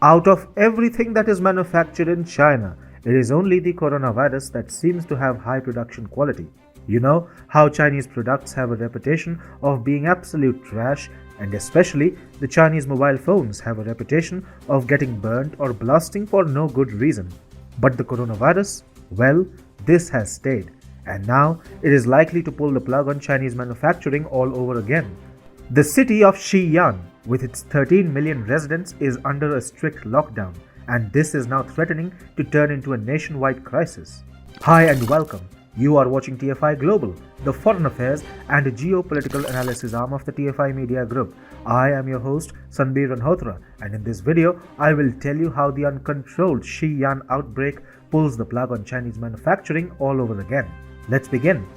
Out of everything that is manufactured in China, it is only the coronavirus that seems to have high production quality. You know how Chinese products have a reputation of being absolute trash, and especially the Chinese mobile phones have a reputation of getting burnt or blasting for no good reason. But the coronavirus? Well, this has stayed, and now it is likely to pull the plug on Chinese manufacturing all over again. The city of Xi'an, with its 13 million residents, is under a strict lockdown, and this is now threatening to turn into a nationwide crisis. Hi and welcome. You are watching TFI Global, the foreign affairs and geopolitical analysis arm of the TFI Media Group. I am your host, Sanbir Ranhotra, and in this video, I will tell you how the uncontrolled Xi'an outbreak pulls the plug on Chinese manufacturing all over again. Let's begin.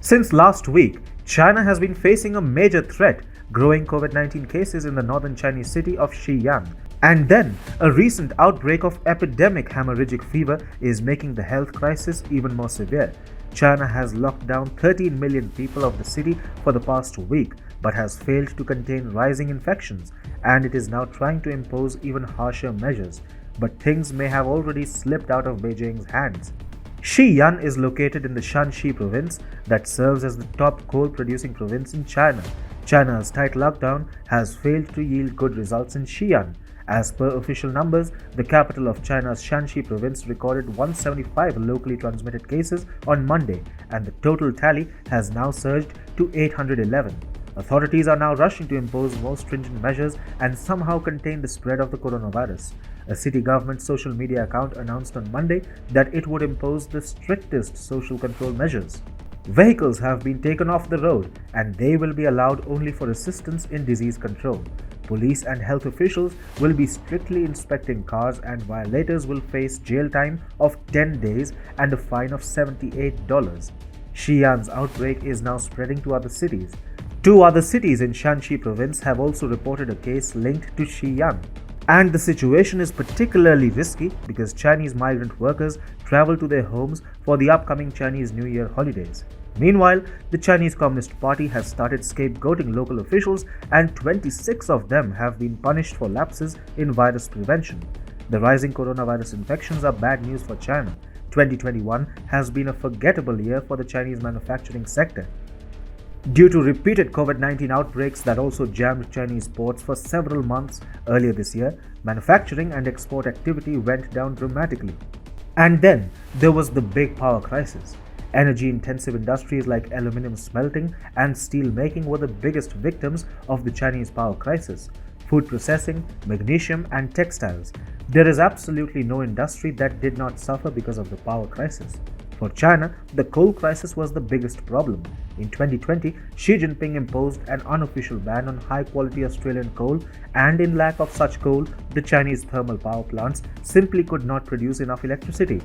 Since last week, China has been facing a major threat, growing COVID-19 cases in the northern Chinese city of Xi'an. And then, a recent outbreak of epidemic hemorrhagic fever is making the health crisis even more severe. China has locked down 13 million people of the city for the past week, but has failed to contain rising infections, and it is now trying to impose even harsher measures. But things may have already slipped out of Beijing's hands. Xi'an is located in the Shanxi province that serves as the top coal-producing province in China. China's tight lockdown has failed to yield good results in Xi'an. As per official numbers, the capital of China's Shanxi province recorded 175 locally transmitted cases on Monday, and the total tally has now surged to 811. Authorities are now rushing to impose more stringent measures and somehow contain the spread of the coronavirus. A city government social media account announced on Monday that it would impose the strictest social control measures. Vehicles have been taken off the road and they will be allowed only for assistance in disease control. Police and health officials will be strictly inspecting cars and violators will face jail time of 10 days and a fine of $78. Xi'an's outbreak is now spreading to other cities. Two other cities in Shanxi province have also reported a case linked to Xi'an. And the situation is particularly risky because Chinese migrant workers travel to their homes for the upcoming Chinese New Year holidays. Meanwhile, the Chinese Communist Party has started scapegoating local officials, and 26 of them have been punished for lapses in virus prevention. The rising coronavirus infections are bad news for China. 2021 has been a forgettable year for the Chinese manufacturing sector. Due to repeated COVID-19 outbreaks that also jammed Chinese ports for several months earlier this year, manufacturing and export activity went down dramatically. And then there was the big power crisis. Energy-intensive industries like aluminum smelting and steel making were the biggest victims of the Chinese power crisis. Food processing, magnesium, and textiles. There is absolutely no industry that did not suffer because of the power crisis. For China, the coal crisis was the biggest problem. In 2020, Xi Jinping imposed an unofficial ban on high-quality Australian coal, and in lack of such coal, the Chinese thermal power plants simply could not produce enough electricity.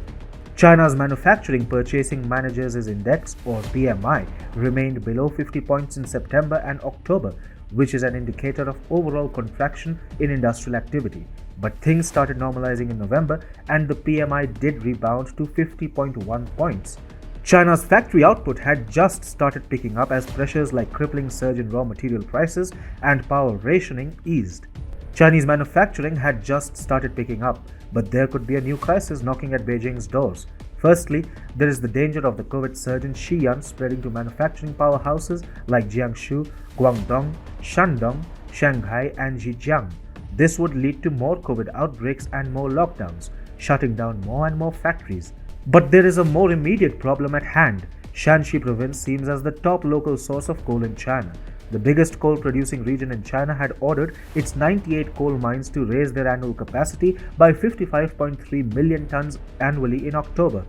China's Manufacturing Purchasing Managers' Index, or PMI, remained below 50 points in September and October, which is an indicator of overall contraction in industrial activity. But things started normalizing in November and the PMI did rebound to 50.1 points. China's factory output had just started picking up as pressures like crippling surge in raw material prices and power rationing eased. Chinese manufacturing had just started picking up, but there could be a new crisis knocking at Beijing's doors. Firstly, there is the danger of the COVID surge in Xi'an spreading to manufacturing powerhouses like Jiangsu, Guangdong, Shandong, Shanghai, and Zhejiang. This would lead to more COVID outbreaks and more lockdowns, shutting down more and more factories. But there is a more immediate problem at hand. Shanxi province seems as the top local source of coal in China. The biggest coal-producing region in China had ordered its 98 coal mines to raise their annual capacity by 55.3 million tons annually in October.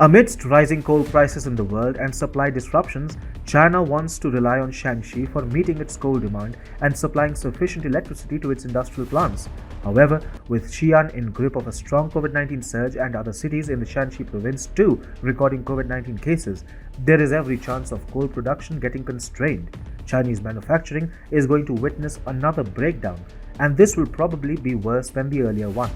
Amidst rising coal prices in the world and supply disruptions, China wants to rely on Shanxi for meeting its coal demand and supplying sufficient electricity to its industrial plants. However, with Xi'an in grip of a strong COVID-19 surge and other cities in the Shanxi province too recording COVID-19 cases, there is every chance of coal production getting constrained. Chinese manufacturing is going to witness another breakdown, and this will probably be worse than the earlier one.